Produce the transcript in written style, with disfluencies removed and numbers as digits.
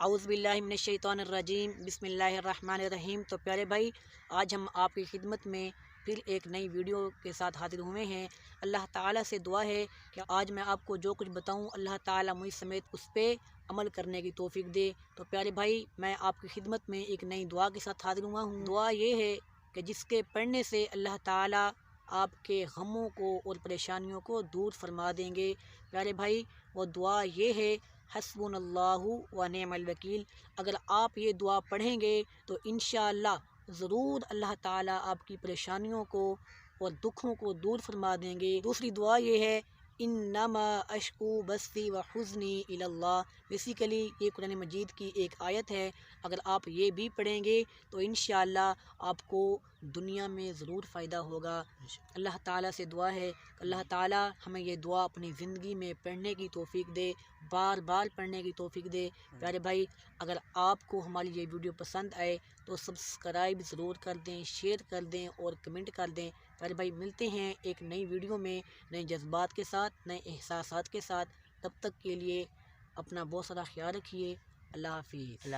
औज़ु बिल्लाहि मिनश शैतानिर रजीम बिस्मिल्लाहिर रहमानिर रहीम। तो प्यारे भाई, आज हम आपकी खिदमत में फिर एक नई वीडियो के साथ हाजिर हुए हैं। अल्लाह ताला से दुआ है कि आज मैं आपको जो कुछ बताऊं, अल्लाह ताला मुझ समेत उस पर अमल करने की तौफीक दे। तो प्यारे भाई, मैं आपकी खिदमत में एक नई दुआ के साथ हाजिर हुआ हूँ। दुआ ये है कि जिसके पढ़ने से अल्लाह ताला आपके गमों को और परेशानियों को दूर फरमा देंगे। प्यारे भाई, वो दुआ ये है, हस्बुनल्लाहु व निअमल वकील। अगर आप ये दुआ पढ़ेंगे तो इंशाअल्लाह ज़रूर अल्लाह ताला आपकी परेशानियों को और दुखों को दूर फरमा देंगे। दूसरी दुआ ये है, इन्नमा अशकू बस्ती व हुज़्नी इलल्लाह। बेसिकली ये कुरान मजीद की एक आयत है। अगर आप ये भी पढ़ेंगे तो इंशाअल्लाह आपको दुनिया में ज़रूर फ़ायदा होगा। अल्लाह ताला से दुआ है, अल्लाह ताला हमें ये दुआ अपनी ज़िंदगी में पढ़ने की तौफीक दे, बार बार पढ़ने की तौफीक दे। प्यारे भाई, अगर आपको हमारी ये वीडियो पसंद आए तो सब्सक्राइब ज़रूर कर दें, शेयर कर दें और कमेंट कर दें। प्यारे भाई, मिलते हैं एक नई वीडियो में नए जज्बात के साथ, नए एहसासात के साथ। तब तक के लिए अपना बहुत सारा ख्याल रखिए। अल्लाह हाफ़िज़।